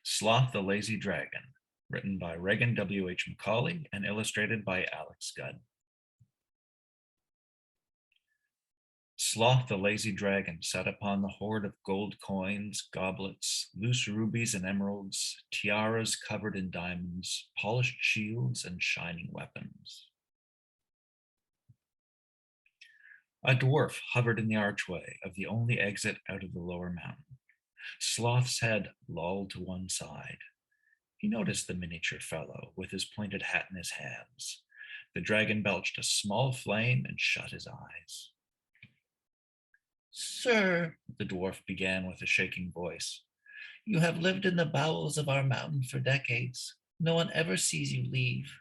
Sloth the Lazy Dragon, written by Regan W.H. Macaulay and illustrated by Alex Gudd. Sloth the Lazy Dragon sat upon the hoard of gold coins, goblets, loose rubies and emeralds, tiaras covered in diamonds, polished shields, and shining weapons. A dwarf hovered in the archway of the only exit out of the lower mountain. Sloth's head lolled to one side. He noticed the miniature fellow with his pointed hat in his hands. The dragon belched a small flame and shut his eyes. "Sir," the dwarf began with a shaking voice, "you have lived in the bowels of our mountain for decades. No one ever sees you leave.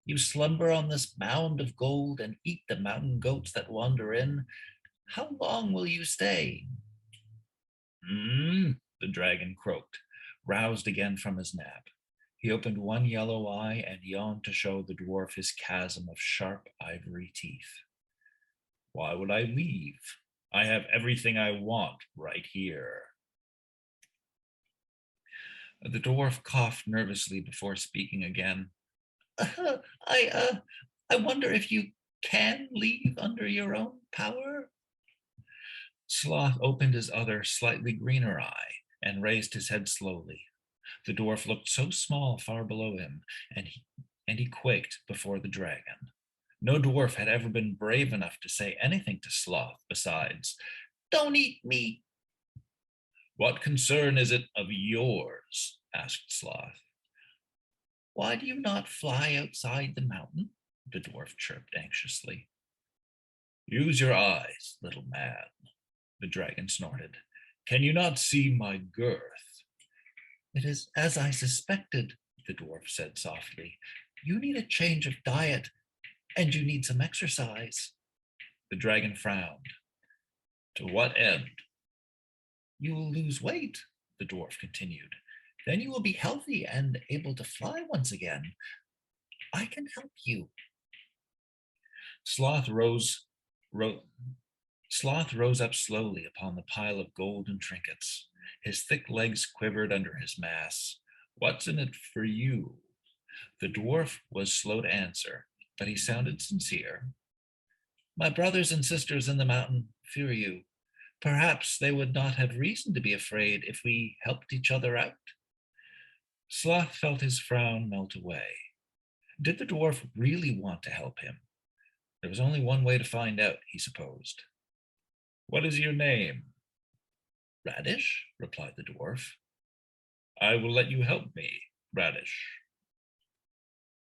You slumber on this mound of gold and eat the mountain goats that wander in. How long will you stay?" The dragon croaked, roused again from his nap. He opened one yellow eye and yawned to show the dwarf his chasm of sharp ivory teeth. "Why would I leave? I have everything I want right here." The dwarf coughed nervously before speaking again. I wonder if you can leave under your own power?" Sloth opened his other, slightly greener eye and raised his head slowly. The dwarf looked so small far below him, and he quaked before the dragon. No dwarf had ever been brave enough to say anything to Sloth besides, "Don't eat me." "What concern is it of yours?" asked Sloth. "Why do you not fly outside the mountain?" the dwarf chirped anxiously. "Use your eyes, little man," the dragon snorted. "Can you not see my girth?" "It is as I suspected," the dwarf said softly. "You need a change of diet, and you need some exercise." The dragon frowned. "To what end?" "You will lose weight," the dwarf continued. "Then you will be healthy and able to fly once again. I can help you." Sloth rose up slowly upon the pile of gold and trinkets. His thick legs quivered under his mass. "What's in it for you?" The dwarf was slow to answer, but he sounded sincere. "My brothers and sisters in the mountain fear you. Perhaps they would not have reason to be afraid if we helped each other out." Sloth felt his frown melt away. Did the dwarf really want to help him? There was only one way to find out, he supposed. "What is your name?" "Radish," replied the dwarf. "I will let you help me, Radish."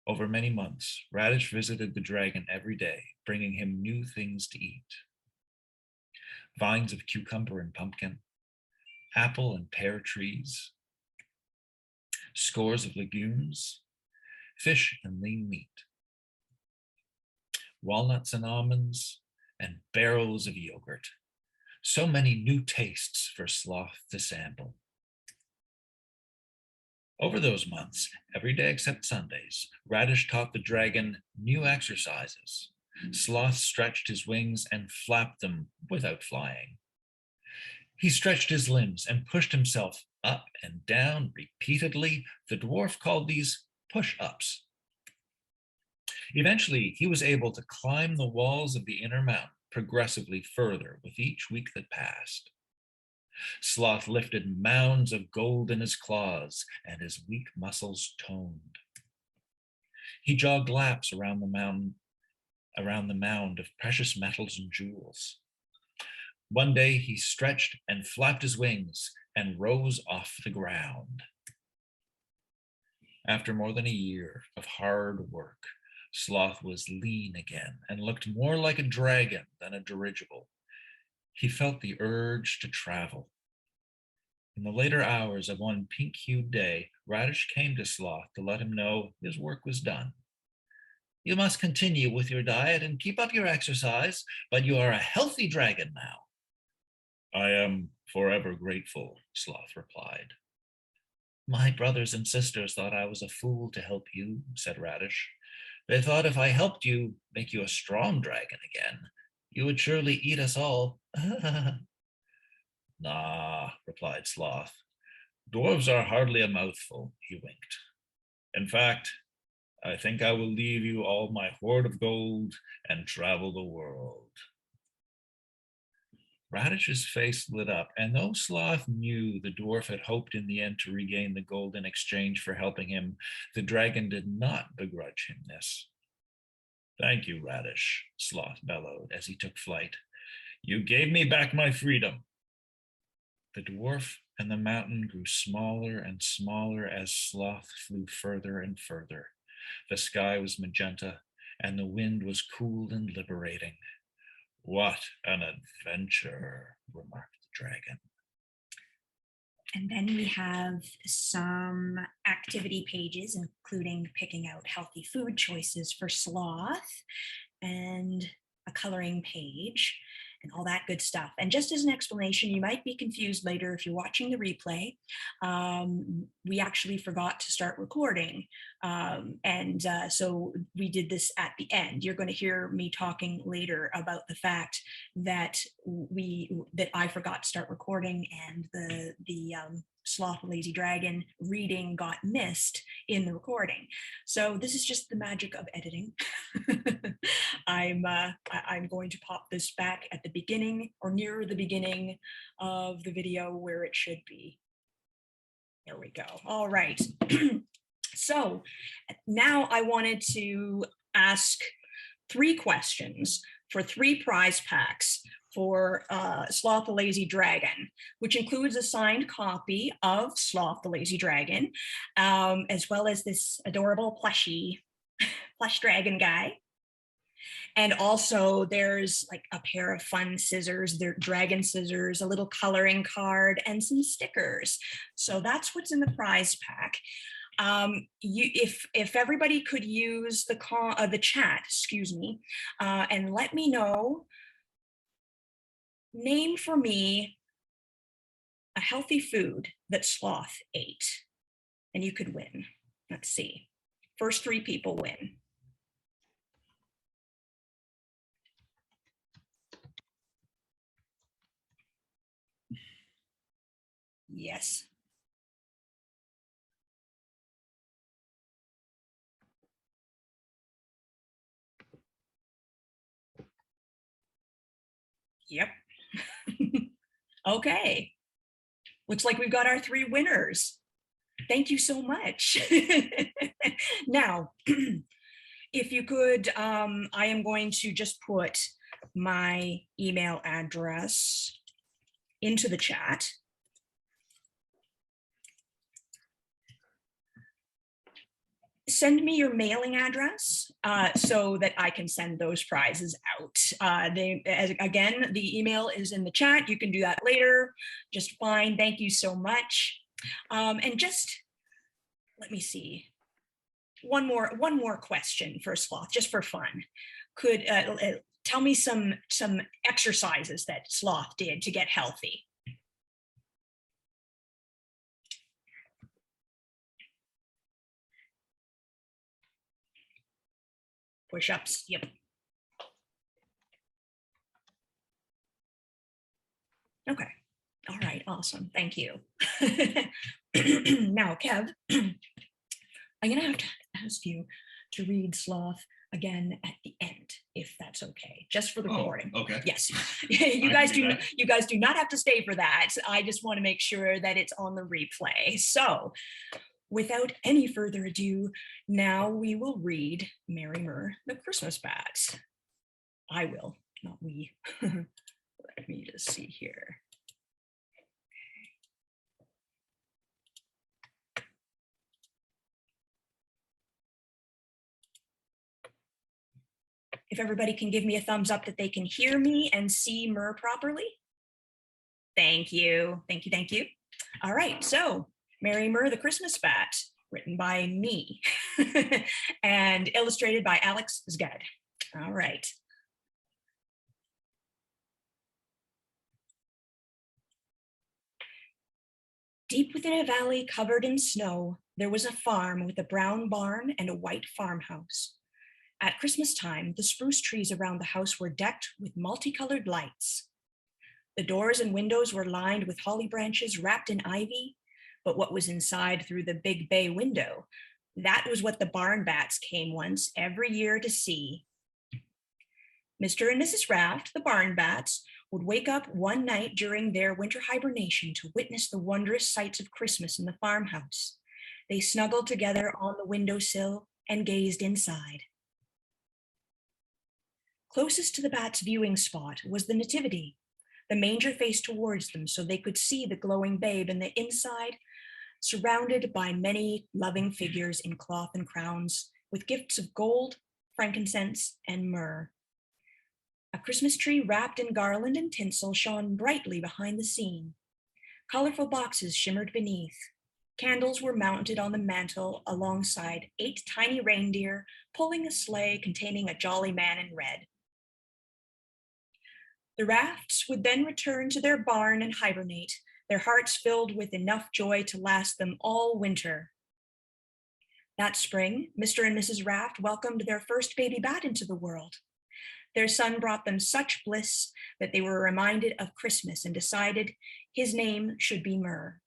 Over many months, Radish visited the dragon every day, bringing him new things to eat. Vines of cucumber and pumpkin, apple and pear trees, scores of legumes, fish and lean meat, walnuts and almonds, and barrels of yogurt. So many new tastes for Sloth to sample. Over those months, every day except Sundays, Radish taught the dragon new exercises. Sloth stretched his wings and flapped them without flying. He stretched his limbs and pushed himself up and down repeatedly. The dwarf called these push-ups. Eventually, he was able to climb the walls of the inner mountain progressively further with each week that passed. Sloth lifted mounds of gold in his claws, and his weak muscles toned. He jogged laps around the mound of precious metals and jewels. One day he stretched and flapped his wings and rose off the ground. After more than a year of hard work, Sloth was lean again and looked more like a dragon than a dirigible. He felt the urge to travel. In the later hours of one pink-hued day, Radish came to Sloth to let him know his work was done. "You must continue with your diet and keep up your exercise, but you are a healthy dragon now." "I am forever grateful," Sloth replied. "My brothers and sisters thought I was a fool to help you," said Radish. "They thought if I helped you make you a strong dragon again, you would surely eat us all." "Nah," replied Sloth. Dwarves are hardly a mouthful, he winked. In fact, I think I will leave you all my hoard of gold and travel the world. Radish's face lit up, and though Sloth knew the dwarf had hoped in the end to regain the gold in exchange for helping him, the dragon did not begrudge him this. Thank you, Radish, Sloth bellowed as he took flight. You gave me back my freedom. The dwarf and the mountain grew smaller and smaller as Sloth flew further and further. The sky was magenta, and the wind was cool and liberating. What an adventure, remarked the dragon. And then we have some activity pages, including picking out healthy food choices for Sloth and a coloring page and all that good stuff. And just as an explanation, you might be confused later if you're watching the replay. We actually forgot to start recording. So we did this at the end. You're going to hear me talking later about the fact that I forgot to start recording, and the Sloth the Lazy Dragon reading got missed in the recording. So this is just the magic of editing. I'm going to pop this back at the beginning or near the beginning of the video where it should be. There we go. All right. So now I wanted to ask 3 questions for 3 prize packs for Sloth the Lazy Dragon, which includes a signed copy of Sloth the Lazy Dragon, as well as this adorable plush dragon guy. And also there's like a pair of fun scissors, they're dragon scissors, a little coloring card, and some stickers. So that's what's in the prize pack. If everybody could use the chat, and let me know, name for me a healthy food that Sloth ate, and you could win. Let's see. First 3 people win. Yes. Yep. Okay. Looks like we've got our 3 winners. Thank you so much. Now, if you could, I am going to just put my email address into the chat. Send me your mailing address so that I can send those prizes out. Again, the email is in the chat. You can do that later, just fine. Thank you so much. And just, let me see. One more question for Sloth, just for fun. Could tell me some exercises that Sloth did to get healthy. Push-ups, yep. Okay, all right, awesome, thank you. Now, Kev, I'm gonna have to ask you to read Sloth again at the end, if that's okay, just for the recording. Okay. Yes, you guys do not have to stay for that. I just want to make sure that it's on the replay. So, without any further ado, now we will read Myrrh, the Christmas Bat. I will, not we. Let me just see here. If everybody can give me a thumbs up that they can hear me and see Myrrh properly. Thank you, thank you, thank you. All right, so Myrrh, the Christmas Bat, written by me and illustrated by Alex Zgad. All right. Deep within a valley covered in snow, there was a farm with a brown barn and a white farmhouse. At Christmas time, the spruce trees around the house were decked with multicolored lights. The doors and windows were lined with holly branches wrapped in ivy, but what was inside through the big bay window. That was what the barn bats came once every year to see. Mr. and Mrs. Raft, the barn bats, would wake up one night during their winter hibernation to witness the wondrous sights of Christmas in the farmhouse. They snuggled together on the windowsill and gazed inside. Closest to the bats' viewing spot was the nativity. The manger faced towards them so they could see the glowing babe in the inside, surrounded by many loving figures in cloth and crowns, with gifts of gold, frankincense, and myrrh. A Christmas tree wrapped in garland and tinsel shone brightly behind the scene. Colorful boxes shimmered beneath. Candles were mounted on the mantel alongside 8 tiny reindeer pulling a sleigh containing a jolly man in red. The Rafts would then return to their barn and hibernate, their hearts filled with enough joy to last them all winter. That spring, Mr. and Mrs. Raft welcomed their first baby bat into the world. Their son brought them such bliss that they were reminded of Christmas and decided his name should be Myrrh.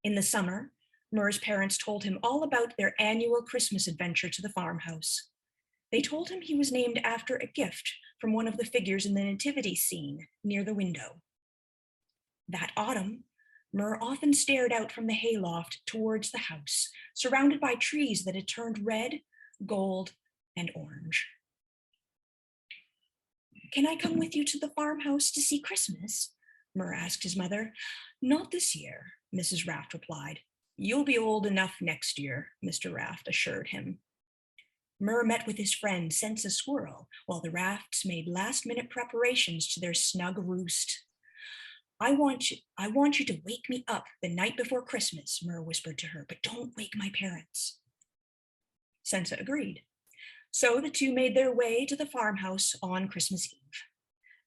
In the summer, Myrrh's parents told him all about their annual Christmas adventure to the farmhouse. They told him he was named after a gift from one of the figures in the nativity scene near the window. That autumn, Myrrh often stared out from the hayloft towards the house, surrounded by trees that had turned red, gold, and orange. "Can I come with you to the farmhouse to see Christmas?" Myrrh asked his mother. "Not this year," Mrs. Raft replied. "You'll be old enough next year," Mr. Raft assured him. Myrrh met with his friend Sense a Squirrel while the Rafts made last-minute preparations to their snug roost. I want you to wake me up the night before Christmas," Myrrh whispered to her, "but don't wake my parents." Sensa agreed. So the two made their way to the farmhouse on Christmas Eve.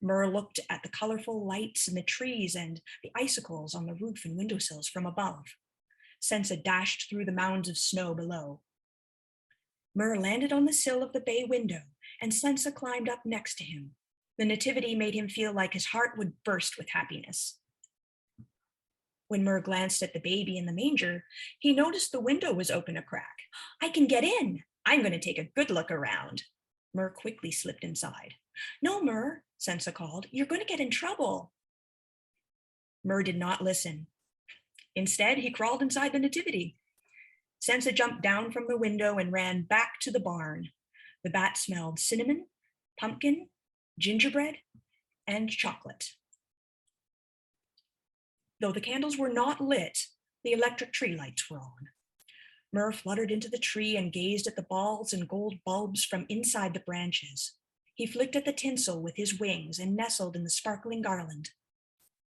Myrrh looked at the colorful lights in the trees and the icicles on the roof and windowsills from above. Sensa dashed through the mounds of snow below. Myrrh landed on the sill of the bay window, and Sensa climbed up next to him. The nativity made him feel like his heart would burst with happiness. When Myrrh glanced at the baby in the manger, he noticed the window was open a crack. "I can get in. I'm going to take a good look around." Myrrh quickly slipped inside. "No, Myrrh," Sensa called. "You're going to get in trouble." Myrrh did not listen. Instead, he crawled inside the nativity. Sensa jumped down from the window and ran back to the barn. The bat smelled cinnamon, pumpkin, gingerbread, and chocolate. Though the candles were not lit, the electric tree lights were on. Myrrh fluttered into the tree and gazed at the balls and gold bulbs from inside the branches. He flicked at the tinsel with his wings and nestled in the sparkling garland.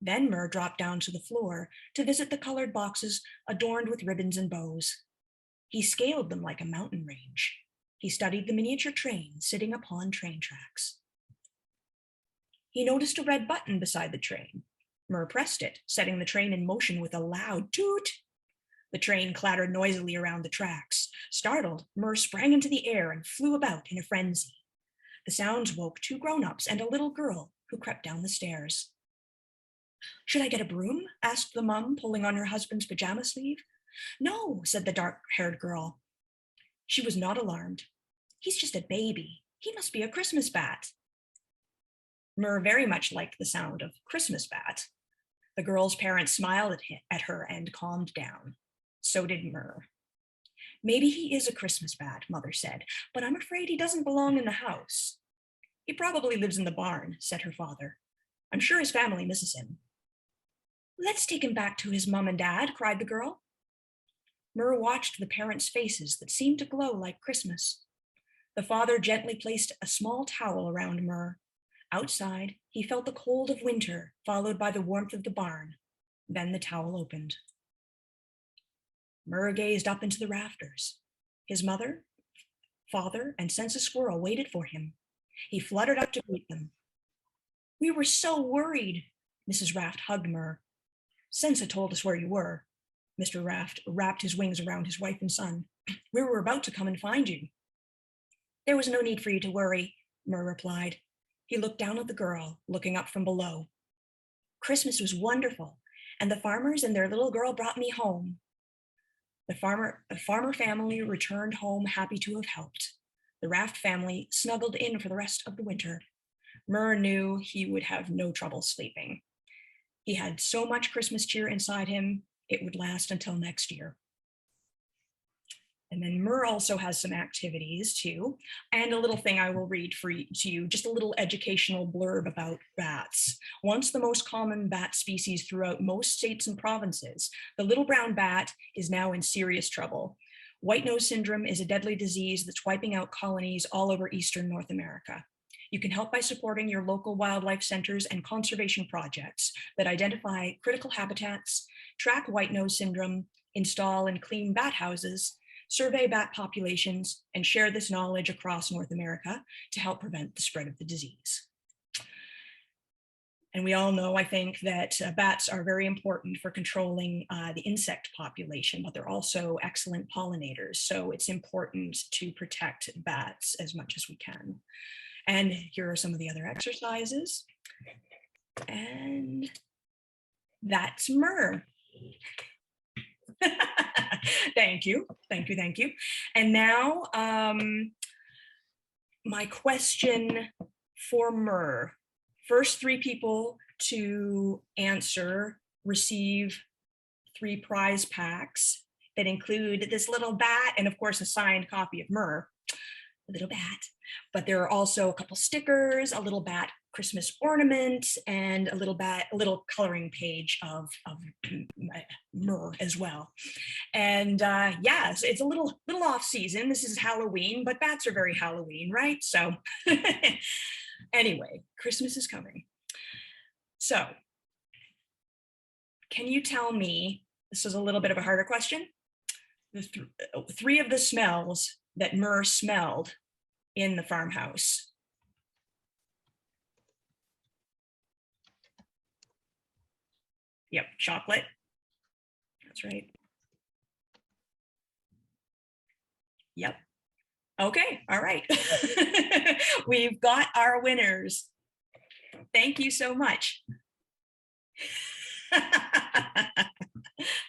Then Myrrh dropped down to the floor to visit the colored boxes adorned with ribbons and bows. He scaled them like a mountain range. He studied the miniature train sitting upon train tracks. He noticed a red button beside the train. Myrrh pressed it, setting the train in motion with a loud toot. The train clattered noisily around the tracks. Startled, Myrrh sprang into the air and flew about in a frenzy. The sounds woke 2 grown-ups and a little girl who crept down the stairs. "Should I get a broom?" asked the mum, pulling on her husband's pajama sleeve. "No," said the dark-haired girl. She was not alarmed. "He's just a baby. He must be a Christmas bat." Myrrh very much liked the sound of Christmas bat. The girl's parents smiled at her and calmed down. So did Myrrh. "Maybe he is a Christmas bat," Mother said, "but I'm afraid he doesn't belong in the house." "He probably lives in the barn," said her father. "I'm sure his family misses him." "Let's take him back to his mom and dad," cried the girl. Myrrh watched the parents' faces that seemed to glow like Christmas. The father gently placed a small towel around Myrrh. Outside, he felt the cold of winter, followed by the warmth of the barn. Then the towel opened. Myrrh gazed up into the rafters. His mother, father, and Sense a Squirrel waited for him. He fluttered up to greet them. "We were so worried." Mrs. Raft hugged Myrrh. "Sensa told us where you were." Mr. Raft wrapped his wings around his wife and son. "We were about to come and find you." "There was no need for you to worry," Myrrh replied. He looked down at the girl, looking up from below. "Christmas was wonderful, and the farmers and their little girl brought me home. The farmer family returned home happy to have helped. The raft family snuggled in for the rest of the winter. Myrrh knew he would have no trouble sleeping. He had so much Christmas cheer inside him, it would last until next year. And then Myrrh also has some activities too, and a little thing I will read to you, just a little educational blurb about bats. Once the most common bat species throughout most states and provinces, the little brown bat is now in serious trouble. White nose syndrome is a deadly disease that's wiping out colonies all over Eastern North America. You can help by supporting your local wildlife centers and conservation projects that identify critical habitats, track white nose syndrome, install and clean bat houses, survey bat populations, and share this knowledge across North America to help prevent the spread of the disease. And we all know, I think, that bats are very important for controlling the insect population, but they're also excellent pollinators. So it's important to protect bats as much as we can. And here are some of the other exercises. And that's Myrrh. Thank you. And now my question for Myrrh. First 3 people to answer receive 3 prize packs that include this little bat and of course a signed copy of Myrrh, a little bat. But there are also a couple stickers, a little bat Christmas ornament, and a little coloring page of Myrrh as well. And yes, it's a little off season. This is Halloween, but bats are very Halloween, right? So anyway, Christmas is coming. So can you tell me, this is a little bit of a harder question, the 3 of the smells that Myrrh smelled in the farmhouse? Yep, chocolate. That's right. Yep. Okay, all right. We've got our winners. Thank you so much.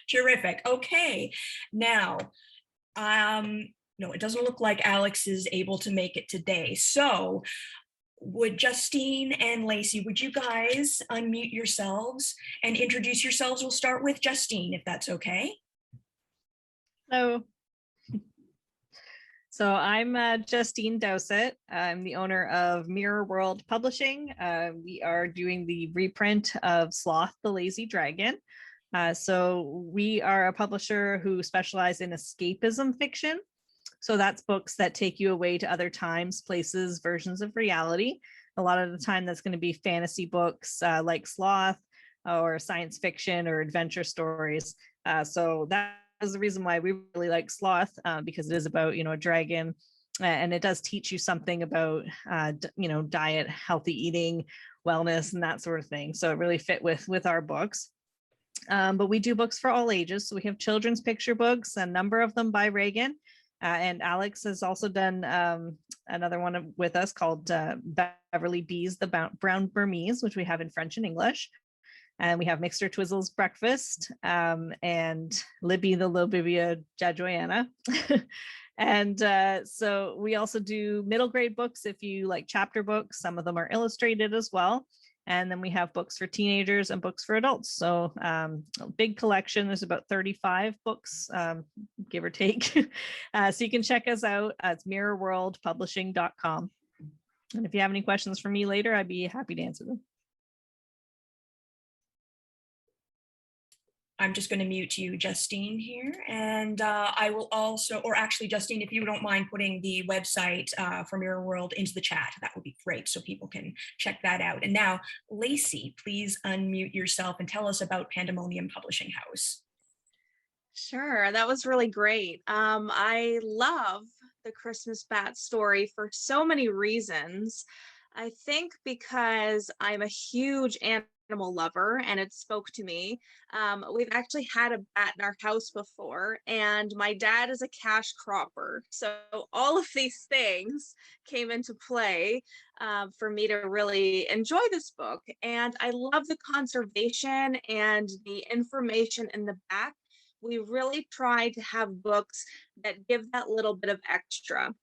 Terrific. Okay, now, no, it doesn't look like Alex is able to make it today. So would Justine and Lacey, would you guys unmute yourselves and introduce yourselves? We'll start with Justine, if that's okay. Hello. So I'm Justine Dowsett. I'm the owner of Myrrh World Publishing. We are doing the reprint of Sloth, the Lazy Dragon. So we are a publisher who specialize in escapism fiction. So that's books that take you away to other times, places, versions of reality. A lot of the time that's going to be fantasy books like Sloth or science fiction or adventure stories. So that is the reason why we really like Sloth, because it is about, a dragon, and it does teach you something about, diet, healthy eating, wellness, and that sort of thing. So it really fit with our books. But we do books for all ages. So we have children's picture books, a number of them by Reagan. And Alex has also done another one with us called Beverly Bees, the Brown Burmese, which we have in French and English. And we have Mixter Twizzle's Breakfast and Libby the Lilbibia Jajoyana. And so we also do middle grade books if you like chapter books. Some of them are illustrated as well. And then we have books for teenagers and books for adults. So a big collection. There's about 35 books, give or take. So you can check us out at mirrorworldpublishing.com. And if you have any questions for me later, I'd be happy to answer them. I'm just going to mute you, Justine, here. And I will also, or actually, Justine, if you don't mind putting the website for Myrrh World into the chat, that would be great so people can check that out. And now, Lacey, please unmute yourself and tell us about Pandemonium Publishing House. Sure, that was really great. I love the Christmas bat story for so many reasons. I think because I'm a huge animal lover and it spoke to me. We've actually had a bat in our house before, and my dad is a cash cropper. So all of these things came into play for me to really enjoy this book. And I love the conservation and the information in the back. We really try to have books that give that little bit of extra.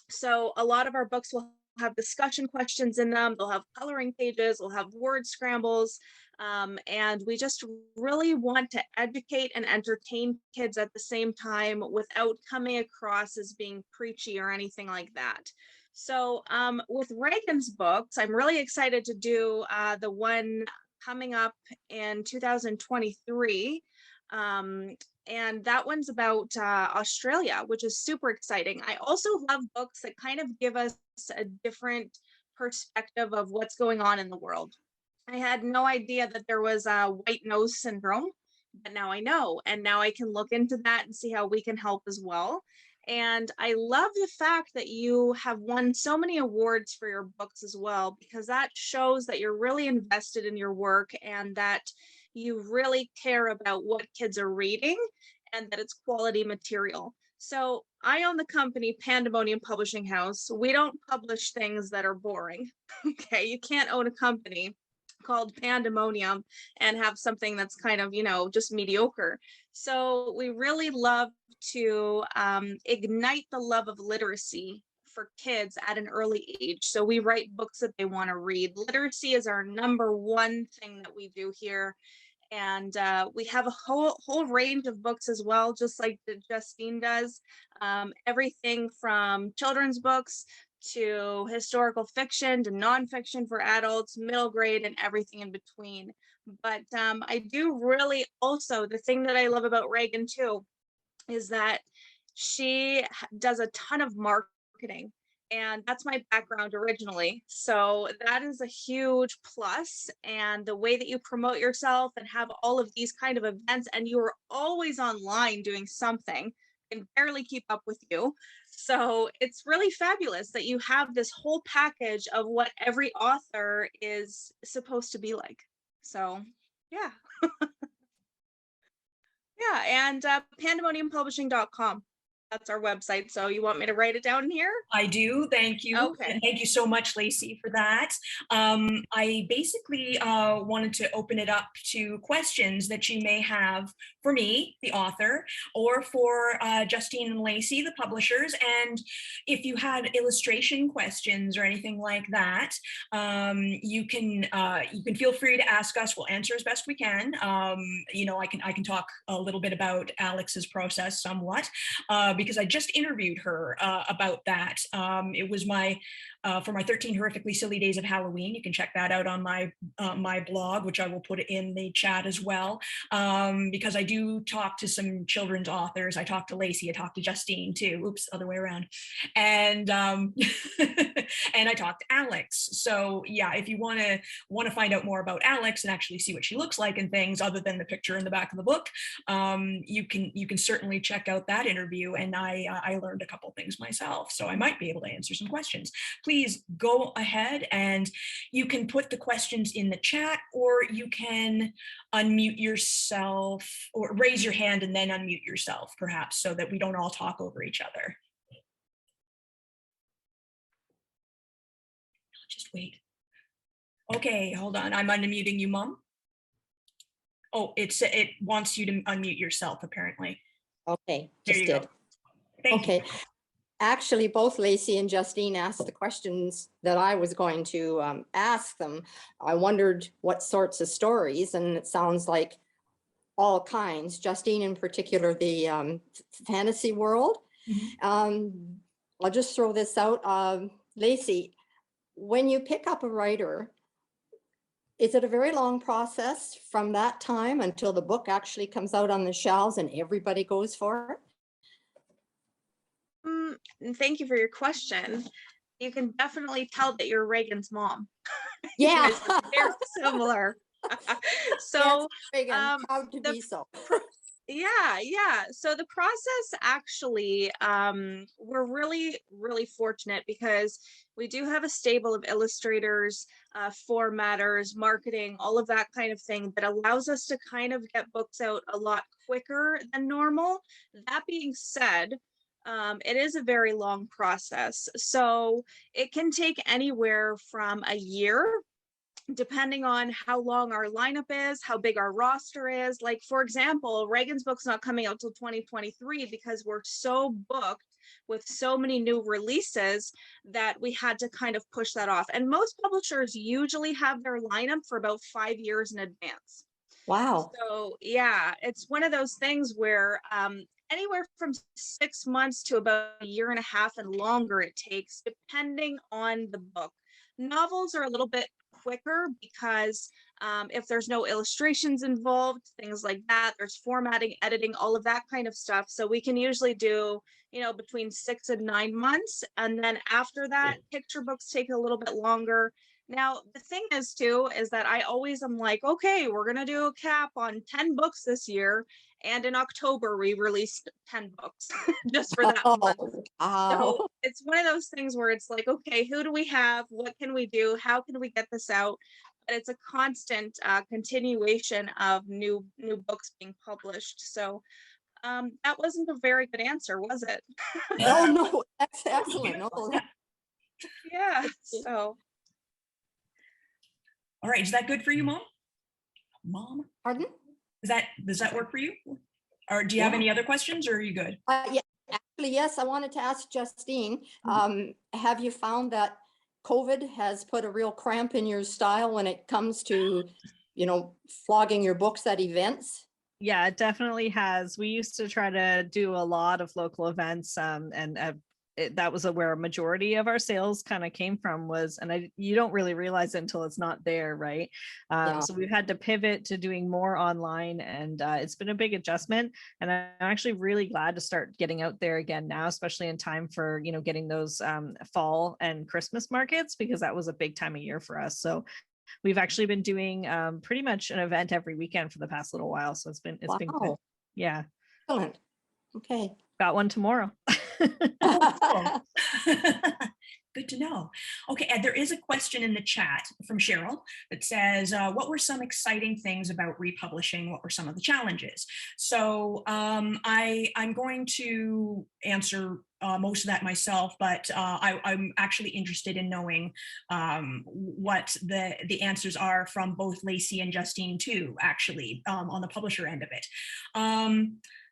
So a lot of our books will have discussion questions in them. They'll have coloring pages, we'll have word scrambles. And we just really want to educate and entertain kids at the same time without coming across as being preachy or anything like that. So with Reagan's books, I'm really excited to do the one coming up in 2023. Um, and that one's about Australia, which is super exciting. I also love books that kind of give us a different perspective of what's going on in the world. I had no idea that there was a white nose syndrome, but now I know, and now I can look into that and see how we can help as well. And I love the fact that you have won so many awards for your books as well, because that shows that you're really invested in your work and that you really care about what kids are reading and that it's quality material. So I own the company Pandemonium Publishing House. We don't publish things that are boring. Okay, you can't own a company called Pandemonium and have something that's kind of, just mediocre. So we really love to ignite the love of literacy for kids at an early age. So we write books that they want to read. Literacy is our number one thing that we do here. And we have a whole range of books as well, just like Justine does. Everything from children's books to historical fiction to nonfiction for adults, middle grade, and everything in between. But I do really also, the thing that I love about Reagan too, is that she does a ton of marketing. And that's my background originally. So that is a huge plus. And the way that you promote yourself and have all of these kind of events, and you're always online doing something, can barely keep up with you. So it's really fabulous that you have this whole package of what every author is supposed to be like. So yeah. Yeah, and pandemoniumpublishing.com. That's our website. So you want me to write it down here? I do. Thank you. Okay. And thank you so much, Lacey, for that. I basically wanted to open it up to questions that you may have for me, the author, or for Justine and Lacey, the publishers. And if you had illustration questions or anything like that, you can feel free to ask us. We'll answer as best we can. I can talk a little bit about Alex's process somewhat. Because I just interviewed her about that. It was for my 13 Horrifically Silly Days of Halloween. You can check that out on my blog, which I will put in the chat as well. Because I do talk to some children's authors. I talked to Lacey, I talked to Justine too. Oops, other way around. And and I talked to Alex. So yeah, if you want to find out more about Alex and actually see what she looks like and things other than the picture in the back of the book, you can certainly check out that interview. And I learned a couple things myself, so I might be able to answer some questions. Please go ahead and you can put the questions in the chat, or you can unmute yourself or raise your hand and then unmute yourself, perhaps, so that we don't all talk over each other. Just wait. Okay, hold on. I'm unmuting you, Mom. Oh, it wants you to unmute yourself, apparently. Okay, There just you go. did. Thank you. Okay. Actually, both Lacey and Justine asked the questions that I was going to ask them. I wondered what sorts of stories, and it sounds like all kinds. Justine in particular, the fantasy world. Mhm. I'll just throw this out. Lacey, when you pick up a writer, is it a very long process from that time until the book actually comes out on the shelves and everybody goes for it? And thank you for your question. You can definitely tell that you're Reagan's mom. Yeah. You guys look very similar. So Yes, Reagan, um, proud to the be so. Yeah. So the process actually, we're really fortunate because we do have a stable of illustrators, formatters, marketing, all of that kind of thing that allows us to kind of get books out a lot quicker than normal. That being said, it is a very long process. So it can take anywhere from a year depending on how long our lineup is, how big our roster is. Like, for example, Reagan's book's not coming out till 2023 because we're so booked with so many new releases that we had to kind of push that off. And most publishers usually have their lineup for about 5 years in advance. Wow. So yeah, it's one of those things where anywhere from 6 months to about a year and a half and longer it takes, depending on the book. Novels are a little bit quicker because if there's no illustrations involved, things like that, there's formatting, editing, all of that kind of stuff. So we can usually do, between 6 and 9 months. And then after that, picture books take a little bit longer. Now, the thing is too, is that I always am like, okay, we're going to do a cap on 10 books this year. And in October, we released 10 books just for that month. Wow. So it's one of those things where it's like, okay, who do we have? What can we do? How can we get this out? But it's a constant continuation of new books being published. So that wasn't a very good answer, was it? No, that's excellent. No, Yeah. So. All right. Is that good for you, Mom? pardon? Does that work for you? Or do you have any other questions, or are you good? Yeah, actually, yes, I wanted to ask Justine, have you found that COVID has put a real cramp in your style when it comes to, flogging your books at events? Yeah, it definitely has. We used to try to do a lot of local events, and that was where a majority of our sales kind of came from was, and you don't really realize it until it's not there, right? Yeah. So we've had to pivot to doing more online, and it's been a big adjustment. And I'm actually really glad to start getting out there again now, especially in time for, getting those fall and Christmas markets, because that was a big time of year for us. So we've actually been doing pretty much an event every weekend for the past little while. So it's been good. Wow. Yeah. Excellent. Okay. Got one tomorrow. Oh, cool. Good to know. Okay, and there is a question in the chat from Cheryl that says, what were some exciting things about republishing? What were some of the challenges? So I'm going to answer most of that myself, but I'm actually interested in knowing what the answers are from both Lacey and Justine too, actually, on the publisher end of it.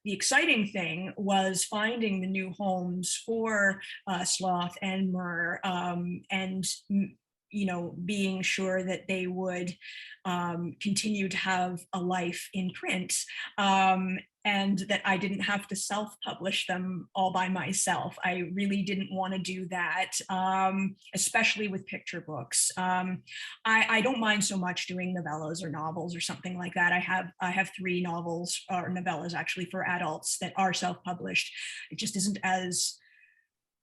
The exciting thing was finding the new homes for Sloth and Myrrh, and being sure that they would continue to have a life in print, and that I didn't have to self-publish them all by myself. I really didn't want to do that, especially with picture books. I don't mind so much doing novellas or novels or something like that. I have 3 novels or novellas actually for adults that are self-published. It just isn't as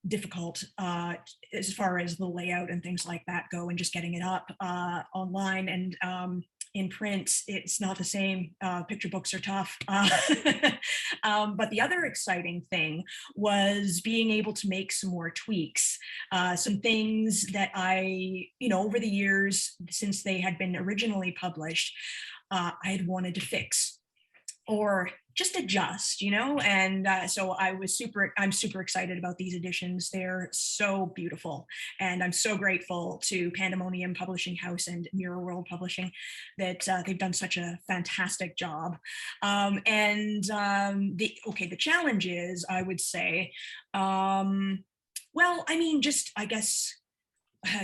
difficult as far as the layout and things like that go, and just getting it up online. And in print, it's not the same. Picture books are tough. But the other exciting thing was being able to make some more tweaks, some things that I, over the years since they had been originally published, I had wanted to fix or just adjust, and so I'm super excited about these editions. They're so beautiful, and I'm so grateful to Pandemonium Publishing House and Mirror Publishing that they've done such a fantastic job. The challenge is, I would say, just, I guess,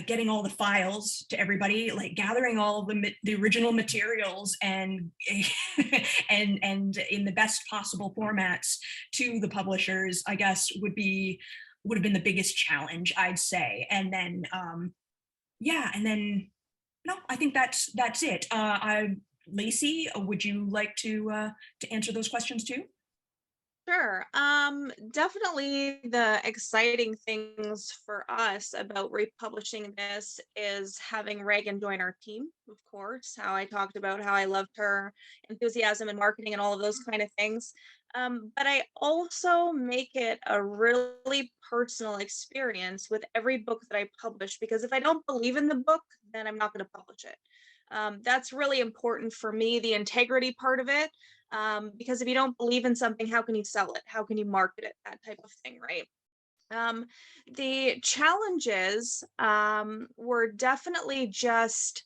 getting all the files to everybody, like gathering all the original materials and and in the best possible formats to the publishers, I guess would have been the biggest challenge, I'd say. And then I think that's it. Lacey, would you like to answer those questions too? Sure. Definitely the exciting things for us about republishing this is having Reagan join our team, of course. How I talked about how I loved her enthusiasm in marketing and all of those kind of things. But I also make it a really personal experience with every book that I publish, because if I don't believe in the book, then I'm not going to publish it. That's really important for me, the integrity part of it, because if you don't believe in something, how can you sell it? How can you market it? That type of thing, right? The challenges were definitely just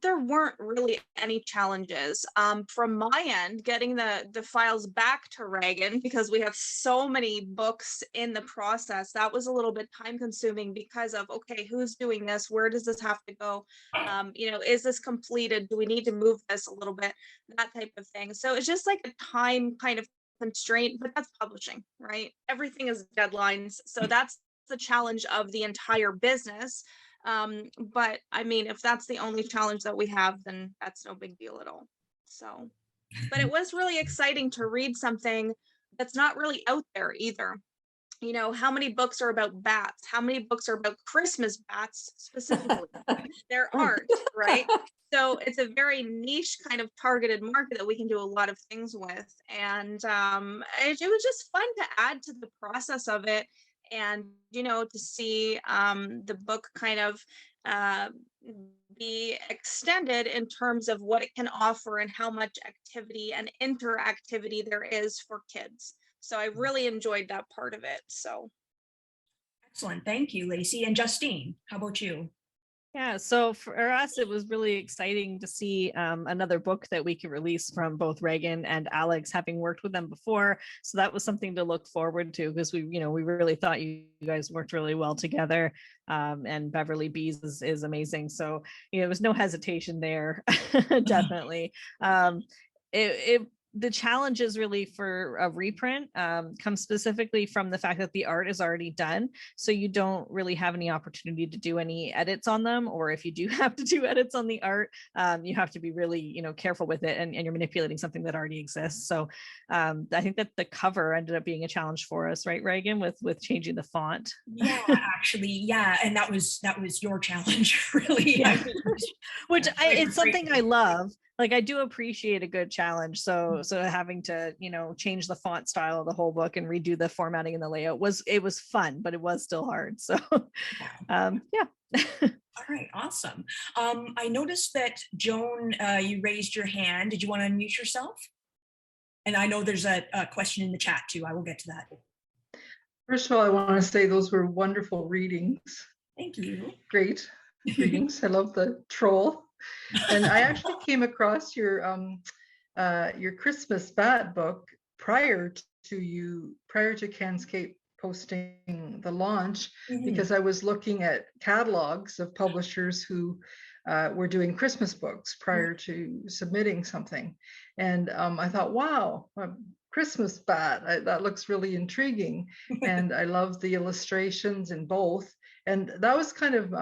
there weren't really any challenges from my end getting the files back to Reagan, because we have so many books in the process. That was a little bit time consuming because of, okay, who's doing this, where does this have to go, is this completed, do we need to move this a little bit, that type of thing. So it's just like a time kind of constraint, but that's publishing, right? Everything is deadlines, so that's the challenge of the entire business. But I mean, if that's the only challenge that we have, then that's no big deal at all. So, but it was really exciting to read something that's not really out there either. How many books are about bats? How many books are about Christmas bats specifically? There aren't, right? So it's a very niche kind of targeted market that we can do a lot of things with. And it was just fun to add to the process of it, and to see the book kind of be extended in terms of what it can offer and how much activity and interactivity there is for kids. So I really enjoyed that part of it. So Excellent. Thank you, Lacey. And Justine, how about you? Yeah, so for us, it was really exciting to see another book that we could release from both Reagan and Alex, having worked with them before. So that was something to look forward to, because we really thought you guys worked really well together. And Beverly Bees is amazing. So there was no hesitation there, definitely. The challenges really for a reprint come specifically from the fact that the art is already done. So you don't really have any opportunity to do any edits on them, or if you do have to do edits on the art, you have to be really, careful with it, and you're manipulating something that already exists. So I think that the cover ended up being a challenge for us, right, Reagan, with changing the font. Yeah, actually, yeah. And that was your challenge, really. Yeah. Which it's great. something I love. Like, I do appreciate a good challenge. So having to, change the font style of the whole book and redo the formatting and the layout was fun, but it was still hard. So yeah. All right, awesome. I noticed that Joan, you raised your hand. Did you want to unmute yourself? And I know there's a question in the chat too. I will get to that. First of all, I want to say those were wonderful readings. Thank you. Great readings. I love the troll. And I actually came across your Christmas bat book prior to Canscape posting the launch, because I was looking at catalogs of publishers who were doing Christmas books prior to submitting something. And I thought, wow, Christmas bat, that looks really intriguing. And I love the illustrations in both. And that was kind of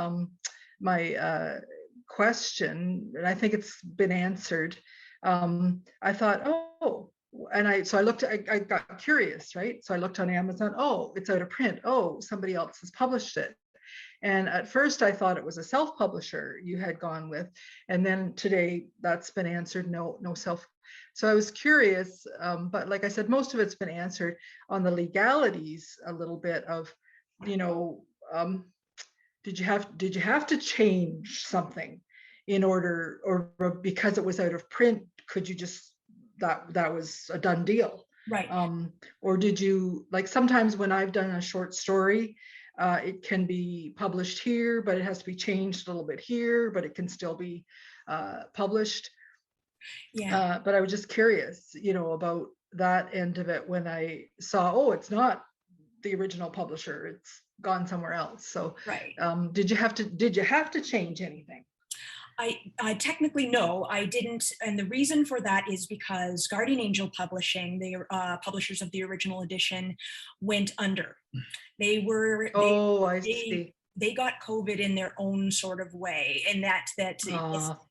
my question, and I think it's been answered. I thought, oh, and I got curious, right? So I looked on Amazon. Oh, it's out of print. Oh, somebody else has published it. And at first I thought it was a self-publisher you had gone with, and then today that's been answered. No self. So I was curious, but like I said, most of it's been answered on the legalities a little bit of, did you have to change something in order, or because it was out of print, could you just, that was a done deal? Right. Or did you, like, sometimes when I've done a short story, it can be published here, but it has to be changed a little bit here, but it can still be published. Yeah. But I was just curious, about that end of it when I saw, oh, it's not the original publisher, it's gone somewhere else. So right. Did you have to change anything? I technically no, I didn't. And the reason for that is because Guardian Angel Publishing, the publishers of the original edition, went under. They were, I see. they got COVID in their own sort of way, and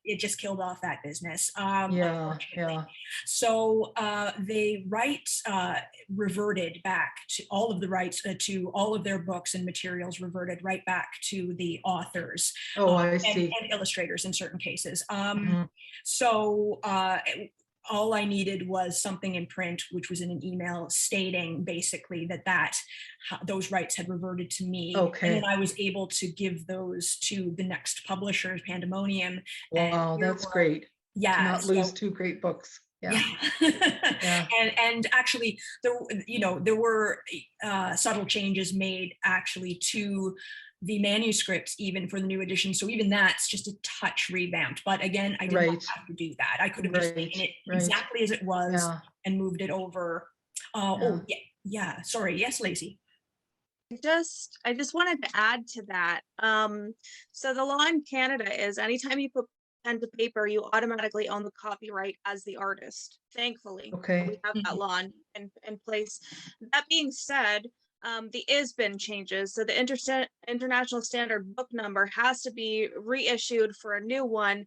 it just killed off that business. Yeah, Unfortunately. yeah. So the rights reverted back to all of the rights to all of their books and materials reverted right back to the authors. Oh, I and, see. and illustrators in certain cases. Mhm. So all I needed was something in print, which was in an email stating basically that those rights had reverted to me. Okay. And then I was able to give those to the next publishers, Pandemonium. Wow, and that's great. Yeah. To not lose two great books. Yeah. Yeah. And actually there were subtle changes made actually to the manuscripts even for the new edition. So even that's just a touch revamped. But again, I didn't have to do that. I could have just taken it exactly as it was and moved it over. Oh, yeah. Sorry. Yes, Lacey. I just wanted to add to that. So the law in Canada is anytime you put pen to paper, you automatically own the copyright as the artist. Thankfully, we have that law in place. That being said, the ISBN changes. So the International Standard Book Number has to be reissued for a new one.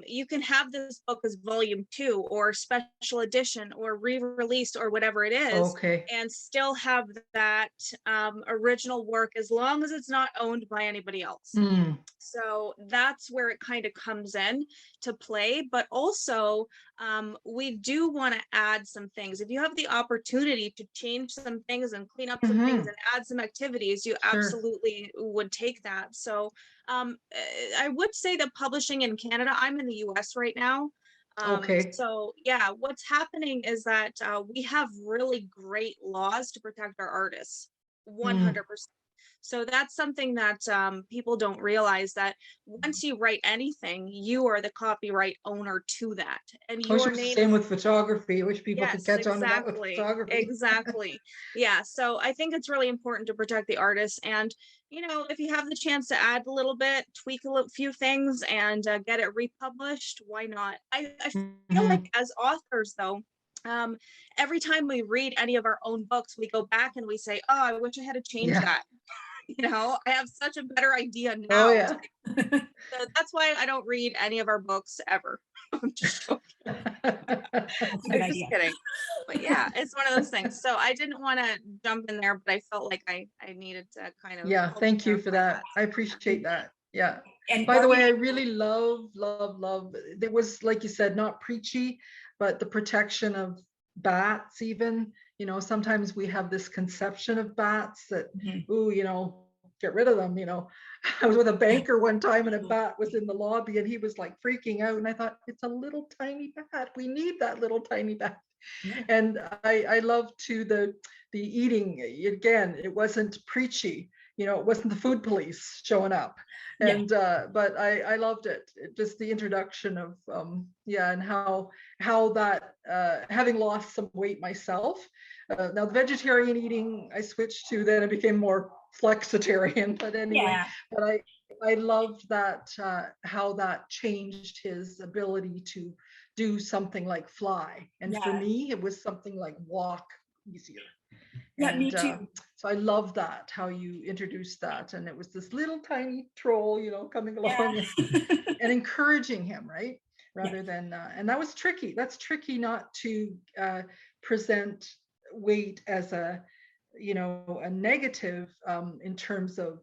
You can have this book as volume 2 or special edition or re-released or whatever it is, and still have that original work as long as it's not owned by anybody else. So that's where it kind of comes in to play. But also, we do want to add some things. If you have the opportunity to change some things and clean up some things and add some activities, you absolutely would take that. So I would say that publishing in Canada, I'm in the US right now. So yeah, what's happening is that we have really great laws to protect our artists, 100%. So that's something that people don't realize, that once you write anything, you are the copyright owner to that. And your name. Same with photography. I wish people could catch on to that with photography. Exactly. Yeah. So I think it's really important to protect the artists. And, if you have the chance to add a little bit, tweak a few things and get it republished, why not? I feel like as authors, though, every time we read any of our own books, we go back and we say, oh, I wish I had changed that. I have such a better idea now. So that's why I don't read any of our books ever. I'm just joking. I'm just kidding. But yeah, it's one of those things. So I didn't want to jump in there, but I felt like I needed to kind of. Yeah, thank you for that. I appreciate that. Yeah. And by the way, I really love, there was, like you said, not preachy, but the protection of bats even. Sometimes we have this conception of bats that, get rid of them. I was with a banker one time and a bat was in the lobby and he was like freaking out. And I thought, it's a little tiny bat. We need that little tiny bat. And I love too the eating. Again, it wasn't preachy. It wasn't the food police showing up. And but I loved it. Just the introduction of and how that having lost some weight myself. Now the vegetarian eating I switched to, then it became more flexitarian. But anyway, but I loved that how that changed his ability to do something like fly. And for me, it was something like walk easier. Yeah, me too. So I love that, how you introduced that. And it was this little tiny troll, coming along and encouraging him, right? Rather than, and that was tricky. That's tricky not to present weight as a negative in terms of,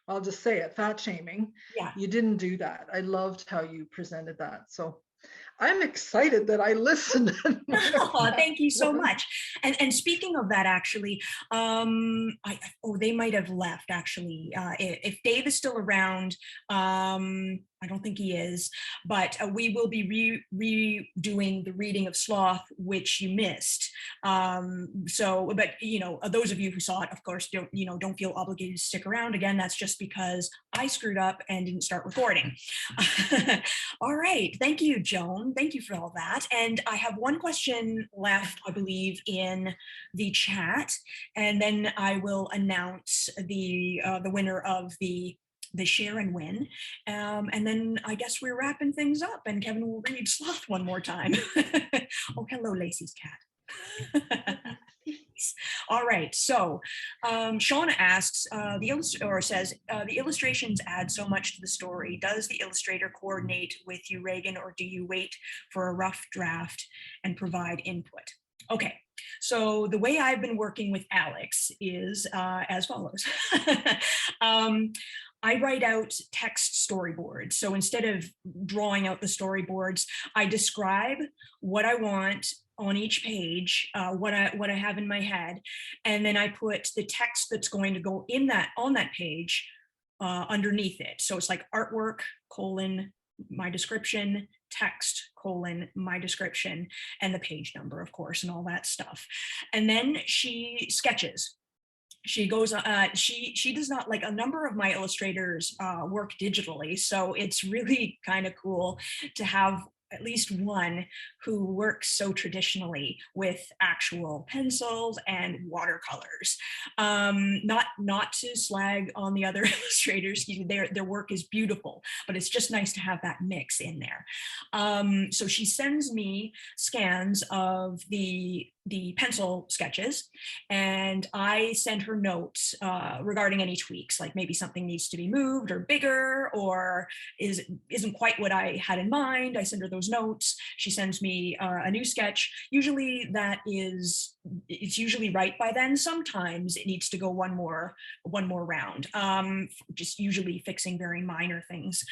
I'll just say it, fat shaming. You didn't do that. I loved how you presented that. So I'm excited that I listened. Oh, thank you so much. And speaking of that, actually, they might have left. Actually, if Dave is still around, I don't think he is, but we will be redoing the reading of Sloth, which you missed. But those of you who saw it, of course, don't feel obligated to stick around. Again, that's just because I screwed up and didn't start recording. All right, thank you, Joan. Thank you for all that. And I have one question left, I believe, in the chat, and then I will announce the winner of the share and win. And then I guess we're wrapping things up and Kevin will read Sloth one more time. Oh, hello, Lacey's cat. All right, so Shauna asks, the illustrations add so much to the story. Does the illustrator coordinate with you, Reagan, or do you wait for a rough draft and provide input? Okay, so the way I've been working with Alex is as follows. I write out text storyboards. So instead of drawing out the storyboards, I describe what I want on each page, what I have in my head, and then I put the text that's going to go on that page underneath it. So it's like artwork, my description, text, my description, and the page number, of course, and all that stuff. And then she sketches. She goes, she does not, like a number of my illustrators work digitally. So it's really kind of cool to have at least one who works so traditionally with actual pencils and watercolors. Not to slag on the other illustrators, their work is beautiful, but it's just nice to have that mix in there. So she sends me scans of the pencil sketches, and I send her notes regarding any tweaks, like maybe something needs to be moved or bigger, or isn't quite what I had in mind. I send her those notes. She sends me a new sketch. Usually it's usually right by then. Sometimes it needs to go one more round, just usually fixing very minor things.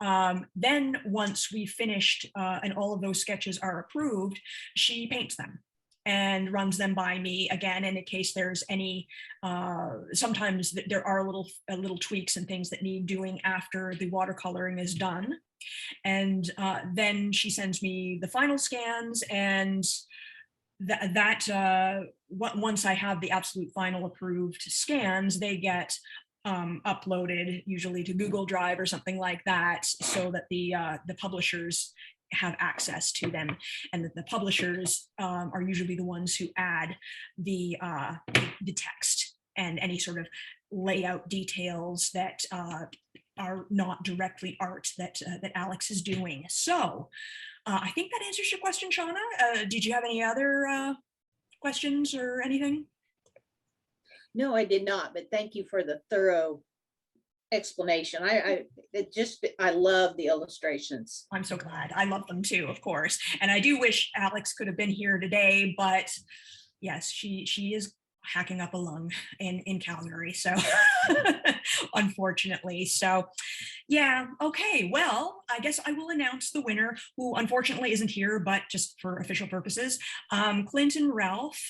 Then once we've finished and all of those sketches are approved, she paints them and runs them by me again. And in case there's any, sometimes there are little tweaks and things that need doing after the watercoloring is done. And then she sends me the final scans, and once I have the absolute final approved scans, they get uploaded usually to Google Drive or something like that, so that the publishers have access to them, and that the publishers are usually the ones who add the text and any sort of layout details that are not directly art that Alex is doing. So I think that answers your question, Shauna. Did you have any other questions or anything? No, I did not, but thank you for the thorough explanation. I love the illustrations. I'm so glad. I love them too, of course. And I do wish Alex could have been here today, but yes, she is hacking up a lung in Calgary. So unfortunately, so yeah. Okay. Well, I guess I will announce the winner, who unfortunately isn't here, but just for official purposes, Clinton Ralph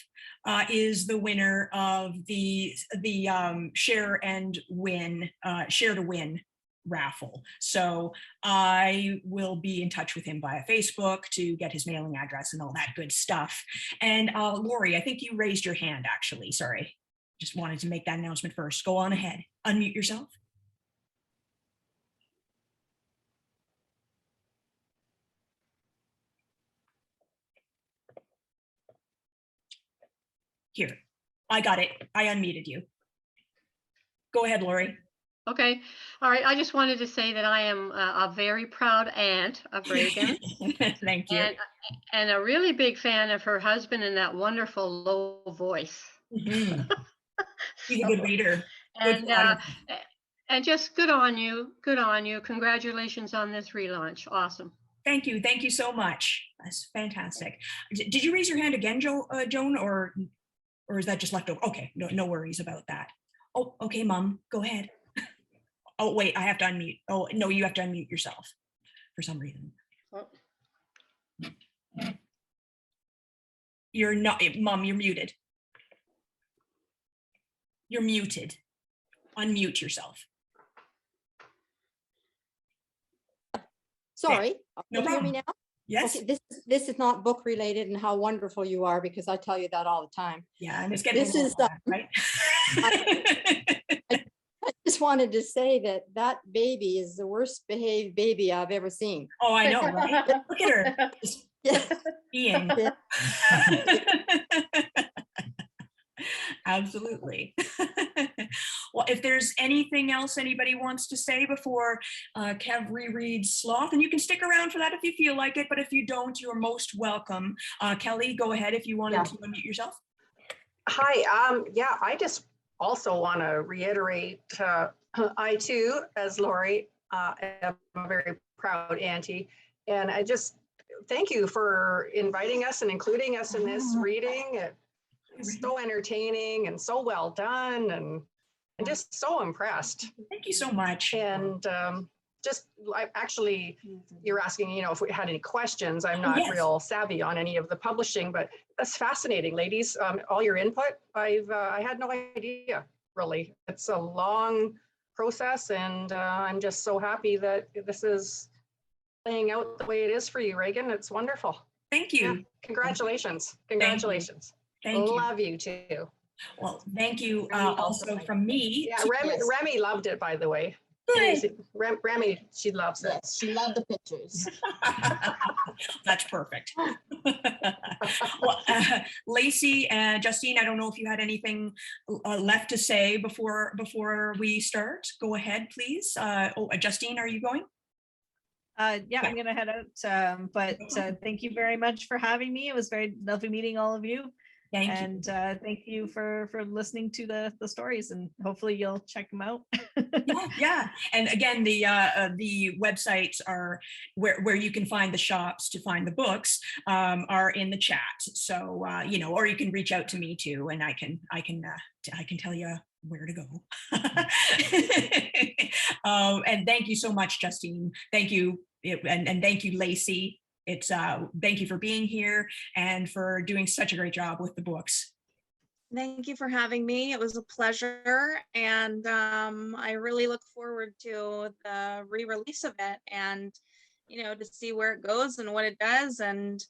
is the winner of the share to win raffle. So I will be in touch with him via Facebook to get his mailing address and all that good stuff. And Lori, I think you raised your hand actually. Sorry, just wanted to make that announcement first. Go on ahead, unmute yourself. Here, I got it. I unmuted you. Go ahead, Lori. Okay. All right. I just wanted to say that I am a very proud aunt of Reagan. Thank you. And a really big fan of her husband and that wonderful low voice. Mm-hmm. He's a good reader. And just good on you. Good on you. Congratulations on this relaunch. Awesome. Thank you. Thank you so much. That's fantastic. Did you raise your hand again, Joan, or is that just left over? Okay. No worries about that. Oh, okay, Mom. Go ahead. Oh, wait, I have to unmute. Oh, no, you have to unmute yourself for some reason. Oh. You're not, Mom, you're muted. You're muted. Unmute yourself. Sorry, No can you hear me problem. now? Yes. Okay, this is not book related, and how wonderful you are, because I tell you that all the time. Yeah, and it's getting This is right. I just wanted to say that baby is the worst behaved baby I've ever seen. Oh, I know, right? Look at her. Just Yeah. being. Yeah. Absolutely. Well, if there's anything else anybody wants to say before Kev rereads Sloth, and you can stick around for that if you feel like it, but if you don't, you're most welcome. Kelly, go ahead if you wanted to unmute yourself. Hi, yeah, I just also want to reiterate, I too, as Lori, am a very proud auntie. And I just thank you for inviting us and including us in this reading. It's so entertaining and so well done, and I'm just so impressed. Thank you so much. And just actually, you're asking, you know, if we had any questions. I'm not yes. real savvy on any of the publishing, but that's fascinating, ladies. All your input, I had no idea, really. It's a long process, and I'm just so happy that this is playing out the way it is for you, Reagan. It's wonderful. Thank you. Yeah, congratulations. Congratulations. Thank you. Love you too. Well, thank you also from me. Yeah, to- Remy loved it, by the way. Good. Remy, she loves it. Yes, she loved the pictures. That's perfect. Well, Lacey and Justine, I don't know if you had anything left to say before we start. Go ahead, please. Justine, are you going? Yeah, I'm gonna head out. But thank you very much for having me. It was very lovely meeting all of you. Thank you. And thank you for listening to the stories, and hopefully you'll check them out. Yeah. And again, the websites are where you can find the shops to find the books are in the chat. So you know, or you can reach out to me too, and I can tell you where to go. And thank you so much, Justine. Thank you, and thank you, Lacey. It's thank you for being here and for doing such a great job with the books. Thank you for having me. It was a pleasure. And I really look forward to the re-release of it, and, you know, to see where it goes and what it does, and,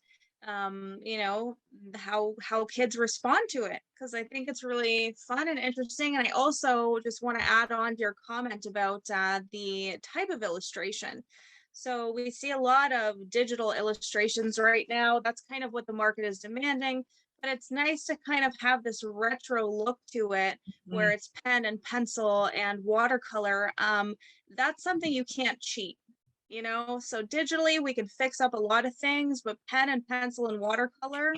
you know, how kids respond to it, because I think it's really fun and interesting. And I also just want to add on to your comment about the type of illustration. So we see a lot of digital illustrations right now. That's kind of what the market is demanding. But it's nice to kind of have this retro look to it, where it's pen and pencil and watercolor. That's something you can't cheat, you know? So digitally, we can fix up a lot of things, but pen and pencil and watercolor,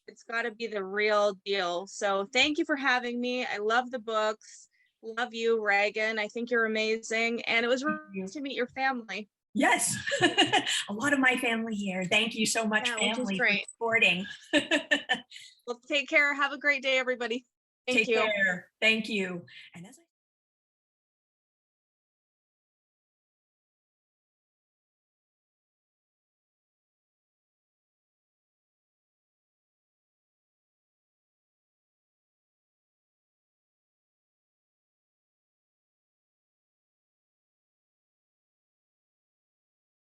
it's got to be the real deal. So thank you for having me. I love the books. Love you, Reagan. I think you're amazing. And it was really nice to meet your family. Yes, a lot of my family here. Thank you so much, Yeah, which is family, great. for supporting. Well, take care. Have a great day, everybody. Thank Take you. care. Thank you. And as I